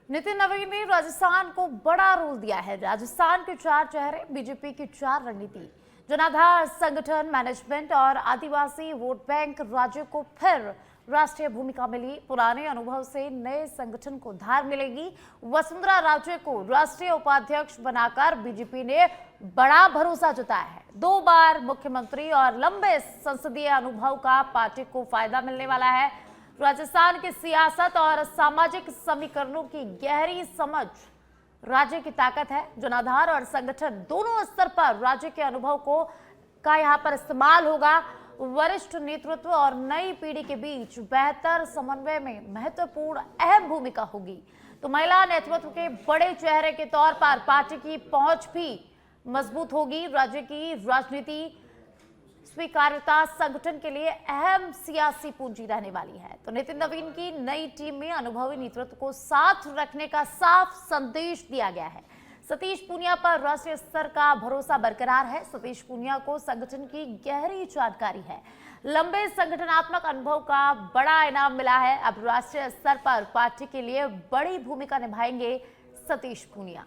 नितिन नवीन ने राजस्थान को बड़ा रोल दिया है। राजस्थान के 4 चेहरे, बीजेपी की 4 रणनीति, जनाधार संगठन, मैनेजमेंट और आदिवासी वोट बैंक। राज्य को फिर राष्ट्रीय भूमिका मिली। पुराने अनुभव से नए संगठन को धार मिलेगी। वसुंधरा राजे को राष्ट्रीय उपाध्यक्ष बनाकर बीजेपी ने बड़ा भरोसा जताया है। 2 बार मुख्यमंत्री और लंबे संसदीय अनुभव का पार्टी को फायदा मिलने वाला है। राजस्थान की सियासत और सामाजिक समीकरणों की गहरी समझ राज्य की ताकत है। जनाधार और संगठन दोनों स्तर पर राज्य के अनुभव का यहाँ पर इस्तेमाल होगा। वरिष्ठ नेतृत्व और नई पीढ़ी के बीच बेहतर समन्वय में महत्वपूर्ण अहम भूमिका होगी। तो महिला नेतृत्व के बड़े चेहरे के तौर पर पार्टी की पहुंच भी मजबूत होगी। राज्य की राजनीति स्वीकार्यता संगठन के लिए अहम सियासी पूंजी रहने वाली है। तो नितिन नवीन की नई टीम में अनुभवी नेतृत्व को साथ रखने का साफ संदेश दिया गया है। सतीश पूनिया पर राष्ट्रीय स्तर का भरोसा बरकरार है। सतीश पूनिया को संगठन की गहरी जानकारी है। लंबे संगठनात्मक अनुभव का बड़ा इनाम मिला है। अब राष्ट्रीय स्तर पर पार्टी के लिए बड़ी भूमिका निभाएंगे सतीश पूनिया।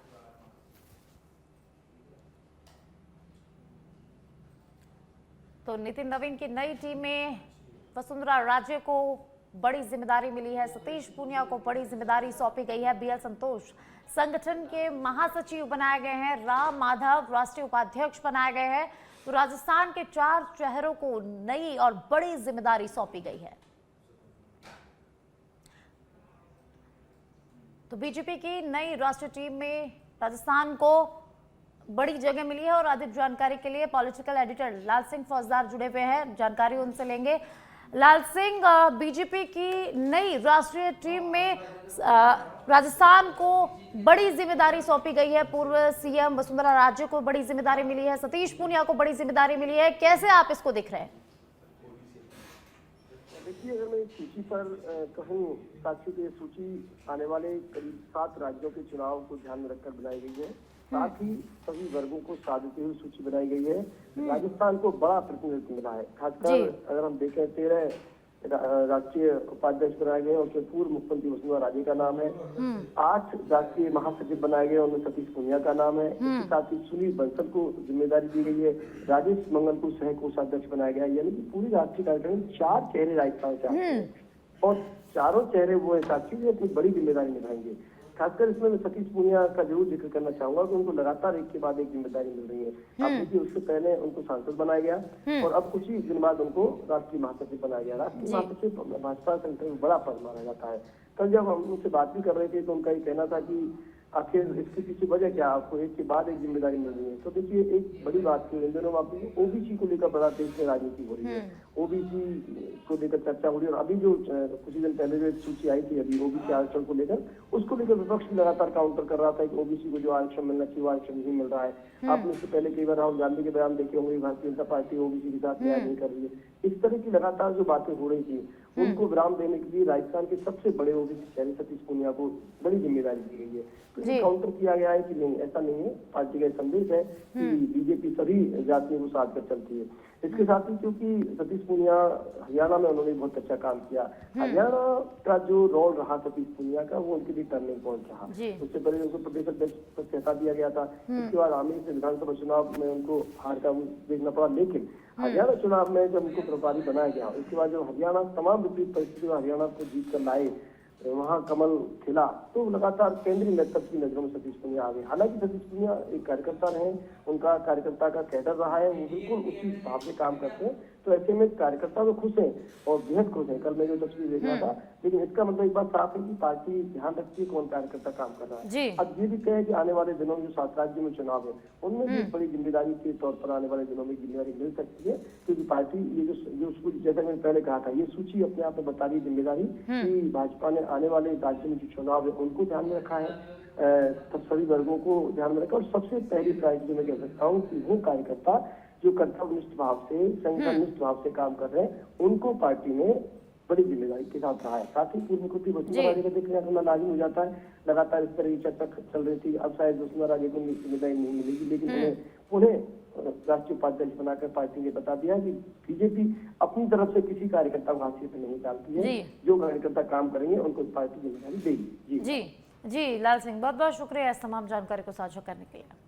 तो नितिन नवीन की नई टीम में वसुंधरा राजे को बड़ी जिम्मेदारी मिली है। सतीश पूनिया को बड़ी जिम्मेदारी सौंपी गई है। बीएल संतोष संगठन के महासचिव बनाए गए हैं। राम माधव राष्ट्रीय उपाध्यक्ष बनाए गए हैं। तो राजस्थान के 4 चेहरों को नई और बड़ी जिम्मेदारी सौंपी गई है। तो बीजेपी की नई राष्ट्रीय टीम में राजस्थान को बड़ी जगह मिली है। और अधिक जानकारी के लिए पॉलिटिकल एडिटर लाल सिंह फौजदार जुड़े हुए हैं, जानकारी उनसे लेंगे। लाल सिंह, बीजेपी की नई राष्ट्रीय टीम में राजस्थान को बड़ी जिम्मेदारी सौंपी गई है। पूर्व सीएम वसुंधरा राजे को बड़ी जिम्मेदारी मिली है। सतीश पूनिया को बड़ी जिम्मेदारी मिली है। कैसे आप इसको देख रहे हैं? देखिए, अगर मैं सूची पर कहूँ, साथियों की सूची आने वाले करीब 7 राज्यों के चुनाव को ध्यान में रखकर बनाई गई है। साथ ही सभी वर्गों को साथ देते हुए सूची बनाई गई है। राजस्थान को बड़ा प्रतिनिधित्व मिला है। खासकर अगर हम देखें, 13 राष्ट्रीय उपाध्यक्ष बनाए गए, उसमें पूर्व मुख्यमंत्री वसुंधरा राजे का नाम है। 8 राष्ट्रीय महासचिव बनाए गए, उनमें सतीश पूनिया का नाम है। इसके साथ ही सुनील बंसल को जिम्मेदारी दी गई है। राजेश मंगल को सह कोषाध्यक्ष बनाया गया है। यानी कि पूरी राष्ट्रीय कार्यक्रम में 4 चेहरे राजस्थान से आते हैं और चारों चेहरे वो है साथी जो अपनी बड़ी जिम्मेदारी निभाएंगे। खासकर इसमें मैं सतीश पूनिया का जरूर जिक्र करना चाहूंगा कि उनको लगातार एक के बाद एक जिम्मेदारी मिल रही है। अब देखिए, उससे पहले उनको सांसद बनाया गया और अब कुछ ही दिन बाद उनको राष्ट्रीय महासचिव बनाया गया। राष्ट्रीय महासचिव भाजपा संगठन में बड़ा पद माना जाता है। कल जब हम उनसे बात भी कर रहे थे तो उनका ये कहना था कि आखिर इसके पीछे वजह क्या, आपको एक के बाद एक जिम्मेदारी मिल रही है। तो देखिए, एक बड़ी बात थी इन दिनों ओबीसी को लेकर बड़ा देश में राजनीति हो रही है। ओबीसी को लेकर चर्चा हो रही है और अभी जो कुछ ही दिन पहले जो सूची आई थी अभी ओबीसी आरक्षण को लेकर, उसको लेकर विपक्ष भी लगातार काउंटर कर रहा था कि ओबीसी को जो आरक्षण मिलना चाहिए वो आरक्षण नहीं मिल रहा है। आपने इससे पहले कई बार राहुल गांधी के बयान देखे होंगे, भारतीय जनता पार्टी ओबीसी के साथ न्याय नहीं कर रही है। इस तरह की लगातार जो बातें हो रही थी उनको विराम देने के लिए राजस्थान के सबसे बड़े ओबीसी चेहरे सतीश पूनिया को बड़ी जिम्मेदारी दी गई है। तो काउंटर किया गया है कि नहीं, ऐसा नहीं है। पार्टी का संदेश है कि बीजेपी सभी जातियों को साथ कर चलती है। इसके साथ ही क्योंकि सतीश पूनिया हरियाणा में उन्होंने बहुत अच्छा काम किया, हरियाणा का जो रोल रहा सतीश पूनिया का वो उनके लिए टर्निंग पॉइंट रहा। उससे पहले उनको प्रदेश अध्यक्ष से हटा दिया गया था। इसके बाद आमिर से विधानसभा चुनाव में उनको हार का देखना पड़ा। लेकिन हरियाणा चुनाव में जब उनको प्रभारी बनाया गया, उसके बाद जब हरियाणा तमाम विपरीत परिस्थितियों में हरियाणा को जीत कर लाए, वहाँ कमल खिला, तो लगातार केंद्रीय नेतृत्व की नजरों में सतीश पूनिया आ गए। हालांकि सतीश पूनिया एक कार्यकर्ता रहे, उनका कार्यकर्ता का कैडर रहा है, वो बिल्कुल उसी भाव से काम करते हैं। तो ऐसे में कार्यकर्ता तो खुश हैं और बेहद खुश हैं। कल मैं जो तस्वीर देख रहा था, लेकिन इसका मतलब एक बात साफ है कि पार्टी ध्यान रखती है कौन कार्यकर्ता काम कर रहा है। अब ये भी कहे कि आने वाले दिनों में जो 7 राज्यों में चुनाव है उनमें भी बड़ी जिम्मेदारी के तौर पर आने वाले दिनों में जिम्मेदारी मिल सकती है। क्योंकि पार्टी ये जो जैसा मैंने पहले कहा था, ये सूची अपने आप में बता रही जिम्मेदारी कि भाजपा ने आने वाले राज्यों में जो चुनाव है उनको ध्यान में रखा है, सभी वर्गों को ध्यान में रखा। और सबसे पहली प्रायोरिटी मैं कह सकता हूँ कि वो कार्यकर्ता जो कर्तव्यनिष्ठ भाव से, संगठननिष्ठ भाव से काम कर रहे हैं, उनको पार्टी ने बड़ी जिम्मेदारी के साथ रहा है। साथ ही पूर्व मुख्यमंत्री वसुंधरा राजे का देखना करना लाजिम हो जाता है। लगातार इस तरह की चर्चा चल रही थी। अब शायद वसुंधरा राजे को जिम्मेदारी नहीं मिलेगी, लेकिन उन्हें राष्ट्रीय उपाध्यक्ष बनाकर पार्टी ने बता दिया कि बीजेपी अपनी तरफ से किसी कार्यकर्ता को हाशिए पे नहीं डालती है। जो कार्यकर्ता काम करेंगे उनको पार्टी जिम्मेदारी देगी। जी। जी लाल सिंह, बहुत बहुत शुक्रिया इस तमाम जानकारी को साझा करने के लिए।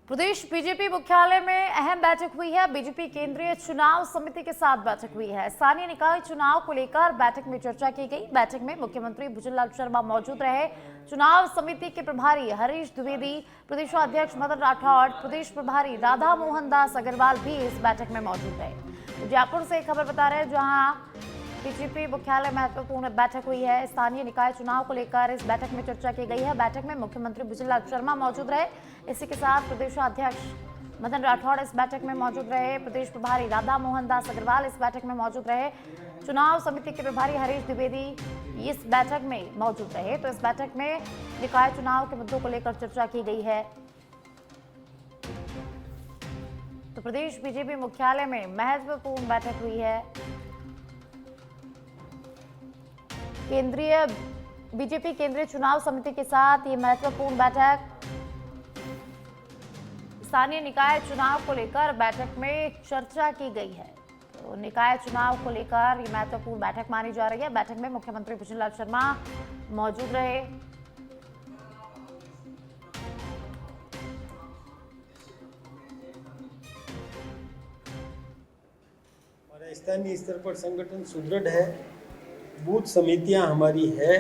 प्रदेश बीजेपी मुख्यालय में अहम बैठक हुई है। बीजेपी केंद्रीय चुनाव समिति के साथ बैठक हुई है। स्थानीय निकाय चुनाव को लेकर बैठक में चर्चा की गई। बैठक में मुख्यमंत्री भुजनलाल शर्मा मौजूद रहे। चुनाव समिति के प्रभारी हरीश द्विवेदी, प्रदेशाध्यक्ष मदन राठौड़, प्रदेश प्रभारी राधा मोहन दास अग्रवाल भी इस बैठक में मौजूद रहे। जयपुर से खबर बता रहे हैं, जहां बीजेपी मुख्यालय महत्वपूर्ण बैठक हुई है। स्थानीय निकाय चुनाव को लेकर इस बैठक में चर्चा की गई है। बैठक में मुख्यमंत्री भुजनलाल शर्मा मौजूद रहे। इसी के साथ प्रदेशाध्यक्ष मदन राठौड़ इस बैठक में मौजूद रहे। प्रदेश प्रभारी राधा मोहन दास अग्रवाल इस बैठक में मौजूद रहे। चुनाव समिति के प्रभारी हरीश द्विवेदी इस बैठक में मौजूद रहे। तो इस बैठक में निकाय चुनाव के मुद्दों को लेकर चर्चा की गई है। तो प्रदेश बीजेपी मुख्यालय में महत्वपूर्ण बैठक हुई है। बीजेपी केंद्रीय चुनाव समिति के साथ ये महत्वपूर्ण बैठक, स्थानीय निकाय चुनाव को लेकर बैठक में चर्चा की गई है। तो निकाय चुनाव को लेकर ये महत्वपूर्ण बैठक मानी जा रही है। बैठक में मुख्यमंत्री भुजनलाल शर्मा मौजूद रहे। हमारा स्थानीय स्तर पर संगठन सुदृढ़ है, बूथ समितियां हमारी है,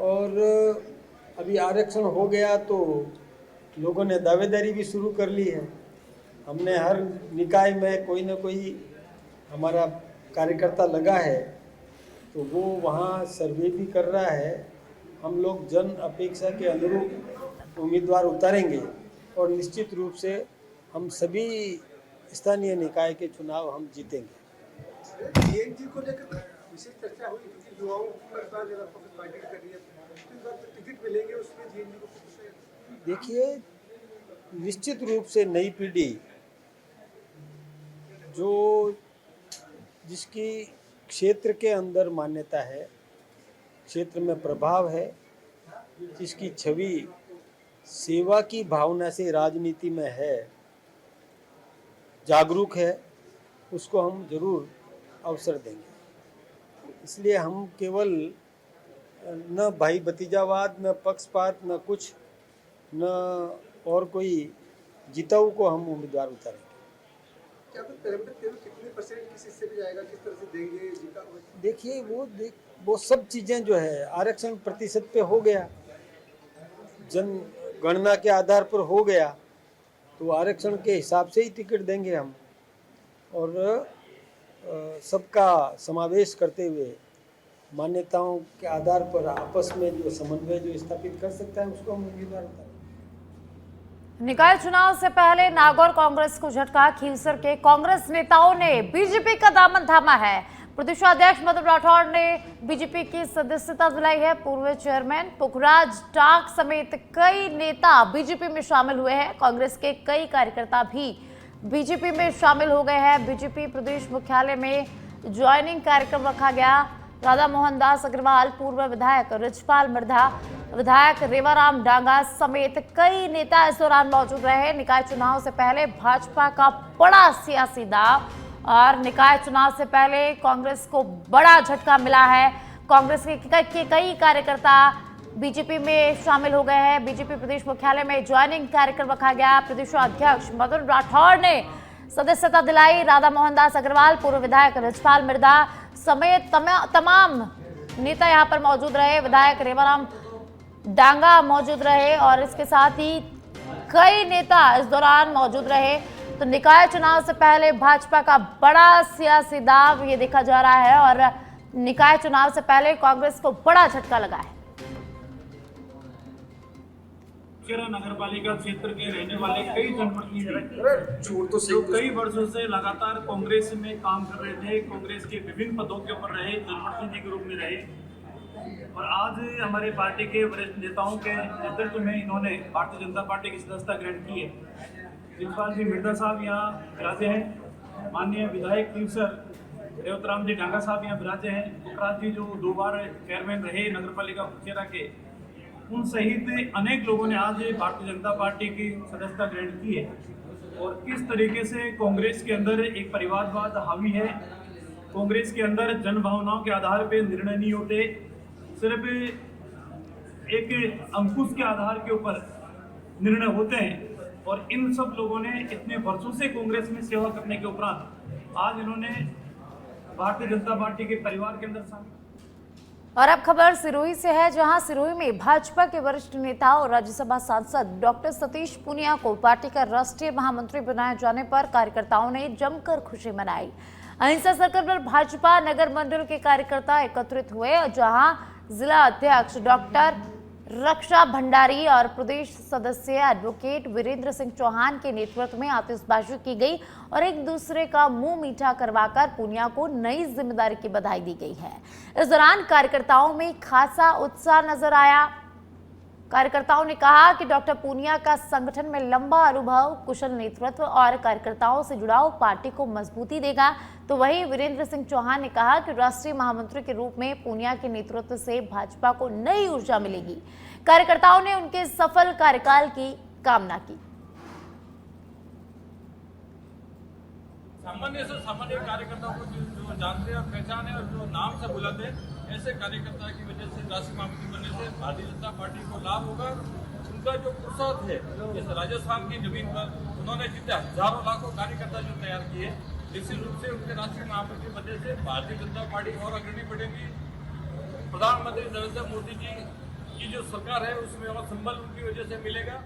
और अभी आरक्षण हो गया तो लोगों ने दावेदारी भी शुरू कर ली है। हमने हर निकाय में कोई ना कोई हमारा कार्यकर्ता लगा है, तो वो वहाँ सर्वे भी कर रहा है। हम लोग जन अपेक्षा के अनुरूप उम्मीदवार उतारेंगे और निश्चित रूप से हम सभी स्थानीय निकाय के चुनाव हम जीतेंगे। डीएनजी को लेकर विशेष चर्चा हुई, क्योंकि युवाओं को इस बार पार्टी कर रही है, तो इस बार टिकट मिलेंगे उसमें डीएनजी को। देखिए, निश्चित रूप से नई पीढ़ी जो जिसकी क्षेत्र के अंदर मान्यता है, क्षेत्र में प्रभाव है, जिसकी छवि सेवा की भावना से राजनीति में है, जागरूक है, उसको हम जरूर अवसर देंगे। इसलिए हम केवल न भाई भतीजावाद, न पक्षपात, न कुछ, न और कोई जिताऊ को हम उम्मीदवार उतारेंगे। क्या कितने परसेंट किस हिस्से में जाएगा, किस तरह से देंगे जिता? देखिए, वो सब चीज़ें जो है, आरक्षण प्रतिशत पे हो गया, जनगणना के आधार पर हो गया, तो आरक्षण के हिसाब से ही टिकट देंगे हम, और सबका समावेश करते हुए मान्यताओं के आधार पर आपस में जो समन्वय जो स्थापित कर सकता है, उसको हम उम्मीदवार उतारेंगे। निकाय चुनाव से पहले नागौर कांग्रेस को झटका। खींवसर के कांग्रेस नेताओं ने बीजेपी का दामन थामा है। प्रदेशाध्यक्ष मदन राठौड़ ने बीजेपी की सदस्यता दिलाई है। पूर्व चेयरमैन पुखराज टाक समेत कई नेता बीजेपी में शामिल हुए हैं। कांग्रेस के कई कार्यकर्ता भी बीजेपी में शामिल हो गए हैं। बीजेपी प्रदेश मुख्यालय में ज्वाइनिंग कार्यक्रम रखा गया। राधा मोहन दास अग्रवाल, पूर्व विधायक रिचपाल मिर्धा, विधायक रेवाराम डांगा समेत कई नेता इस दौरान मौजूद रहे। निकाय चुनाव से पहले भाजपा का बड़ा सियासी दाव, और निकाय चुनाव से पहले कांग्रेस को बड़ा झटका मिला है। कांग्रेस के कई कार्यकर्ता बीजेपी में शामिल हो गए हैं। बीजेपी प्रदेश मुख्यालय में ज्वाइनिंग कार्यक्रम रखा गया। प्रदेशाध्यक्ष मदन राठौड़ ने सदस्यता दिलाई। राधा मोहन दास अग्रवाल, पूर्व विधायक रिचपाल मिर्धा समेत तमाम नेता यहां पर मौजूद रहे। विधायक रेवाराम डांगा मौजूद रहे, और इसके साथ ही कई नेता इस दौरान मौजूद रहे। तो निकाय चुनाव से पहले भाजपा का बड़ा सियासी दाव ये देखा जा रहा है, और निकाय चुनाव से पहले कांग्रेस को बड़ा झटका लगा है। नगर पालिका क्षेत्र के रहने वाले कई जनप्रतिनिधि जो कई वर्षों से लगातार कांग्रेस में काम कर रहे थे, कांग्रेस के विभिन्न पदों के ऊपर रहे, जनप्रतिनिधि के रूप में रहे, और आज हमारे पार्टी के वरिष्ठ नेताओं के नेतृत्व में इन्होंने भारतीय जनता पार्टी की सदस्यता ग्रहण की है। रिचपाल जी मिर्धा साहब यहाँ विराजे हैं, माननीय विधायक खींवसर रेवतराम जी डांगा साहब यहाँ विराजे हैं, पुखराज जी जो 2 बार चेयरमैन रहे नगर पालिका पुखेरा के, उन सहित अनेक लोगों ने आज भारतीय जनता पार्टी की सदस्यता ग्रहण की है। और किस तरीके से कांग्रेस के अंदर एक परिवारवाद हावी है, कांग्रेस के अंदर जन भावनाओं के आधार पे निर्णय नहीं होते, सिर्फ एक अंकुश के आधार के ऊपर निर्णय होते हैं। और इन सब लोगों ने इतने वर्षों से कांग्रेस में सेवा करने के उपरांत आज इन्होंने भारतीय जनता पार्टी के परिवार के अंदर शामिल। और अब खबर सिरोही से है, जहां सिरोही में भाजपा के वरिष्ठ नेता और राज्यसभा सांसद डॉक्टर सतीश पूनिया को पार्टी का राष्ट्रीय महामंत्री बनाए जाने पर कार्यकर्ताओं ने जमकर खुशी मनाई। अहिंसा सर्कल पर भाजपा नगर मंडल के कार्यकर्ता एकत्रित हुए, जहां जिला अध्यक्ष डॉक्टर रक्षा भंडारी और प्रदेश सदस्य एडवोकेट वीरेंद्र सिंह चौहान के नेतृत्व में आतिशबाजी की गई और एक दूसरे का मुंह मीठा करवाकर पूनिया को नई जिम्मेदारी की बधाई दी गई है। इस दौरान कार्यकर्ताओं में खासा उत्साह नजर आया। कार्यकर्ताओं ने कहा कि डॉक्टर पूनिया का संगठन में लंबा अनुभव, कुशल नेतृत्व और कार्यकर्ताओं से जुड़ाव पार्टी को मजबूती देगा। तो वहीं वीरेंद्र सिंह चौहान ने कहा कि राष्ट्रीय महामंत्री के रूप में पूनिया के नेतृत्व से भाजपा को नई ऊर्जा मिलेगी। कार्यकर्ताओं ने उनके सफल कार्यकाल की कामना की। सामान्य से सामान्य कार्यकर्ताओं को जो जानते हैं और पहचाने और जो नाम से बुलाते हैं, ऐसे कार्यकर्ता की वजह से राष्ट्रीय महामंत्री बनने से भारतीय जनता पार्टी को लाभ होगा। उनका जो पुरुषार्थ है, जैसे राजस्थान की जमीन पर उन्होंने जितने हजारों लाखों कार्यकर्ता जो तैयार किए, निश्चित रूप से उनके राष्ट्रीय महामंत्री बनने से भारतीय जनता पार्टी और अग्रणी बढ़ेगी। प्रधानमंत्री नरेंद्र मोदी जी की जो सरकार है उसमें और संबल उनकी वजह से मिलेगा।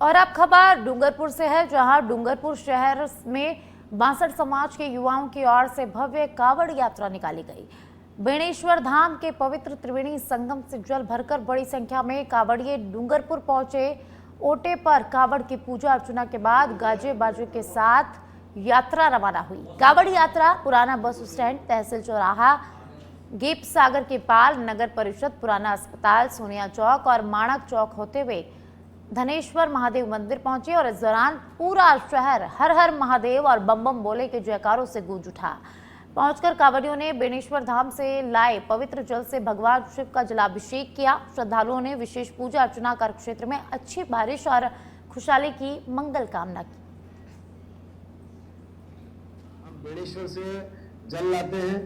और अब खबर डूंगरपुर से है, जहां डूंगरपुर शहर में 62 समाज के युवाओं की ओर से भव्य कावड़ यात्रा निकाली गई। बेणेश्वर धाम के पवित्र त्रिवेणी संगम से जल भरकर बड़ी संख्या में कावड़िए डूंगरपुर पहुंचे। ओटे पर कावड़ की पूजा अर्चना के बाद गाजे बाजे के साथ यात्रा रवाना हुई। कावड़ यात्रा पुराना बस स्टैंड, तहसील चौराहा, गीप सागर के पाल, नगर परिषद, पुराना अस्पताल, सोनिया चौक और माणक चौक होते हुए धनेश्वर महादेव मंदिर पहुंचे और इस दौरान पूरा शहर हर हर महादेव और बम बम बोले के जयकारों से गूंज उठा। पहुंचकर कांवड़ियों ने बेणेश्वर धाम से लाए पवित्र जल से भगवान शिव का जलाभिषेक किया। श्रद्धालुओं ने विशेष पूजा अर्चना कर क्षेत्र में अच्छी बारिश और खुशहाली की मंगल कामना की। हम बेणेश्वर से जल लाते हैं,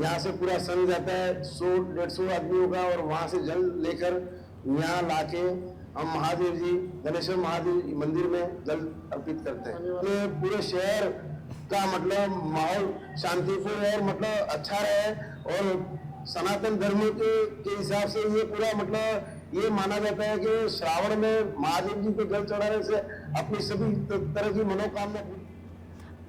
यहाँ से पूरा संघ जाता है 100-150 आदमियों का, और वहाँ से जल लेकर यहाँ लाके हम महादेव जी, धनेश्वर महादेव मंदिर में जल अर्पित करते हैं। पूरे शहर का मतलब माहौल शांतिपूर्ण और मतलब अच्छा रहे, और सनातन धर्म के हिसाब से ये पूरा मतलब ये माना जाता है कि श्रावण में महादेव जी को जल चढ़ाने से अपनी सभी तरह की मनोकामना।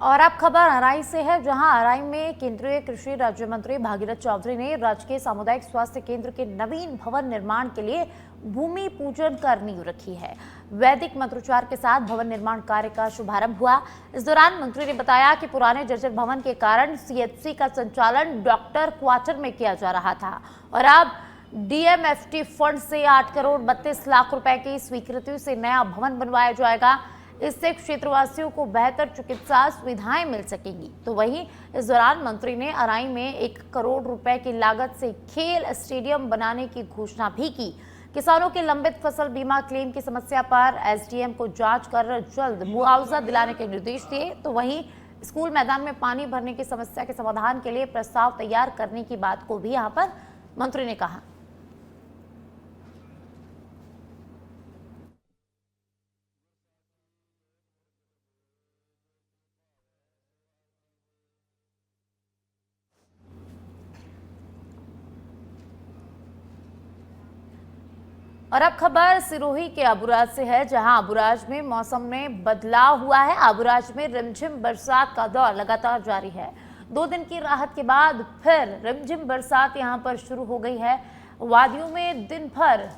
और अब खबर अराई से है, जहां अराई में केंद्रीय कृषि राज्य मंत्री भागीरथ चौधरी ने राजकीय सामुदायिक स्वास्थ्य केंद्र के नवीन भवन निर्माण के लिए भूमि पूजन कर नींव रखी है। वैदिक मंत्रोच्चार के साथ भवन निर्माण कार्य का शुभारंभ हुआ। इस दौरान मंत्री ने बताया कि पुराने जर्जर भवन के कारण सीएचसी का संचालन डॉक्टर क्वार्टर में किया जा रहा था और अब डीएमएफटी फंड से 8 करोड़ 32 लाख रुपए की स्वीकृति से नया भवन बनवाया जाएगा। इससे क्षेत्रवासियों को बेहतर चिकित्सा सुविधाएं मिल सकेंगी। तो वहीं इस दौरान मंत्री ने अराई में 1 करोड़ रुपए की लागत से खेल स्टेडियम बनाने की घोषणा भी की। किसानों के लंबित फसल बीमा क्लेम की समस्या पर एसडीएम को जांच कर जल्द मुआवजा दिलाने के निर्देश दिए। तो वहीं स्कूल मैदान में पानी भरने की समस्या के समाधान के लिए प्रस्ताव तैयार करने की बात को भी यहाँ पर मंत्री ने कहा। और अब खबर सिरोही के अबुराज से है, जहां अबुराज में मौसम में बदलाव हुआ है। अबुराज में रिमझिम बरसात का दौर लगातार जारी है। 2 दिन की राहत के बाद फिर रिमझिम बरसात यहां पर शुरू हो गई है। वादियों में दिन भर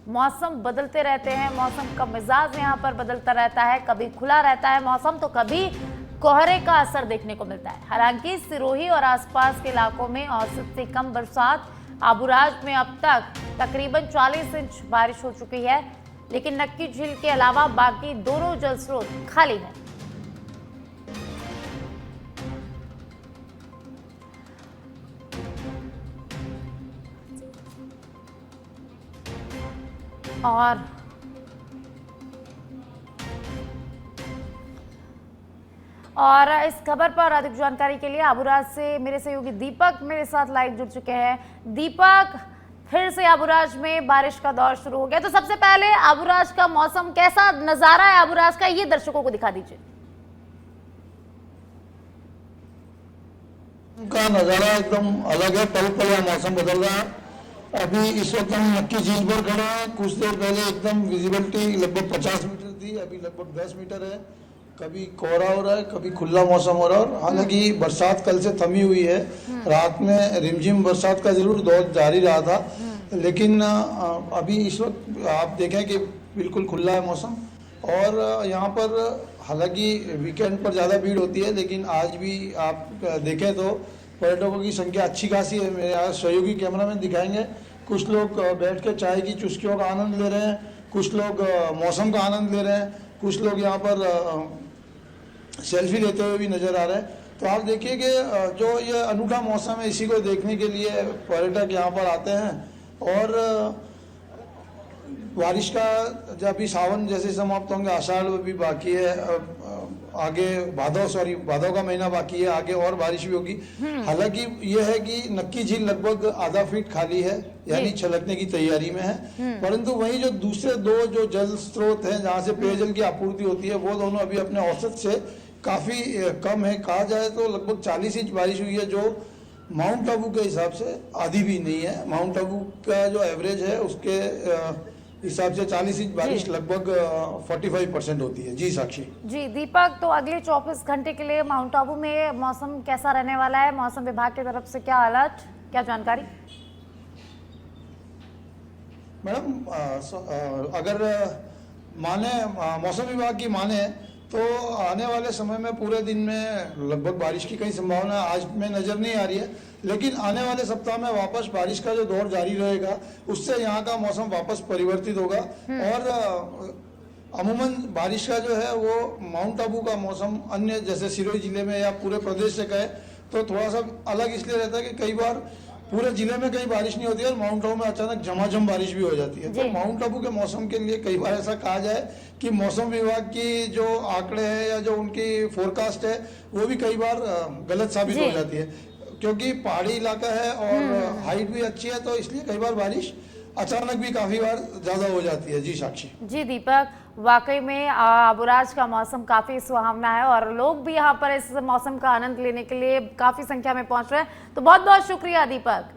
मौसम बदलते रहते हैं, मौसम का मिजाज यहां पर बदलता रहता है। कभी खुला रहता है मौसम तो कभी कोहरे का असर देखने को मिलता है। हालांकि सिरोही और आसपास के इलाकों में औसत से कम बरसात। अबुराज में अब तक तकरीबन 40 इंच बारिश हो चुकी है, लेकिन नक्की झील के अलावा बाकी दोनों जल स्रोत खाली हैं। और इस खबर पर अधिक जानकारी के लिए आबूराज से मेरे सहयोगी दीपक मेरे साथ लाइव जुड़ चुके हैं। दीपक, फिर से आबूराज में बारिश का दौर शुरू हो गया, तो सबसे पहले आबूराज का मौसम कैसा नजारा है आबूराज का, ये दर्शकों को दिखा दीजिए। का नज़ारा एकदम अलग है, पल पल यह मौसम बदल रहा है। अभी इस वक्त हम नक्की झील पर खड़े हैं। कुछ देर पहले एकदम विजिबिलिटी लगभग 50 मीटर थी, अभी लगभग 10 मीटर है। कभी कोहरा हो रहा है, कभी खुला मौसम हो रहा है। हालांकि बरसात कल से थमी हुई है, रात में रिमझिम बरसात का जरूर दौर जारी रहा था, लेकिन अभी इस वक्त आप देखें कि बिल्कुल खुला है मौसम। और यहाँ पर हालांकि वीकेंड पर ज़्यादा भीड़ होती है, लेकिन आज भी आप देखें तो पर्यटकों की संख्या अच्छी खासी है। मेरे यहाँ सहयोगी कैमरामैन दिखाएंगे, कुछ लोग बैठ के चाय की चुस्कियों का आनंद ले रहे हैं, कुछ लोग मौसम का आनंद ले रहे हैं, कुछ लोग यहाँ पर सेल्फी लेते हुए भी नज़र आ रहे हैं। तो आप देखिए कि जो ये अनूठा मौसम है, इसी को देखने के लिए पर्यटक यहाँ पर आते हैं। और बारिश का जब अभी सावन जैसे समाप्त होंगे, आषाढ़ भी बाकी है, आगे भादव का महीना बाकी है, आगे और बारिश भी होगी। हालांकि यह है कि नक्की झील लगभग आधा फीट खाली है, यानी छलकने की तैयारी में है। परंतु वहीं जो दूसरे दो जो जल स्रोत हैं जहाँ से पेयजल की आपूर्ति होती है, वो दोनों अभी अपने औसत से काफ़ी कम है। कहा जाए तो लगभग 40 इंच बारिश हुई है, जो माउंट आबू के हिसाब से आधी भी नहीं है। माउंट आबू का जो एवरेज है उसके हिसाब से 40 इंच बारिश लगभग 45% होती है। जी साक्षी। जी दीपक, तो अगले 24 घंटे के लिए माउंट आबू में मौसम कैसा रहने वाला है? मौसम विभाग की तरफ से क्या अलर्ट, क्या जानकारी? मैडम, अगर माने मौसम विभाग की माने तो आने वाले समय में पूरे दिन में लगभग बारिश की कई संभावना आज में नज़र नहीं आ रही है, लेकिन आने वाले सप्ताह में वापस बारिश का जो दौर जारी रहेगा, उससे यहाँ का मौसम वापस परिवर्तित होगा। और अमूमन बारिश का जो है वो माउंट आबू का मौसम अन्य जैसे सिरोही जिले में या पूरे प्रदेश से कहे तो थोड़ा सा अलग इसलिए रहता है कि कई बार पूरे जिले में कहीं बारिश नहीं होती है और माउंट आबू में अचानक झमाझम बारिश भी हो जाती है। तो माउंट आबू के मौसम के लिए कई बार ऐसा कहा जाए कि मौसम विभाग की जो आंकड़े हैं या जो उनकी फोरकास्ट है वो भी कई बार गलत साबित हो जाती है, क्योंकि पहाड़ी इलाका है और हाइट भी अच्छी है, तो इसलिए कई बार बारिश अचानक भी काफी बार ज्यादा हो जाती है। जी साक्षी। जी दीपक, वाकई में आबूराज का मौसम काफी सुहावना है और लोग भी यहाँ पर इस मौसम का आनंद लेने के लिए काफी संख्या में पहुंच रहे हैं। तो बहुत बहुत शुक्रिया दीपक।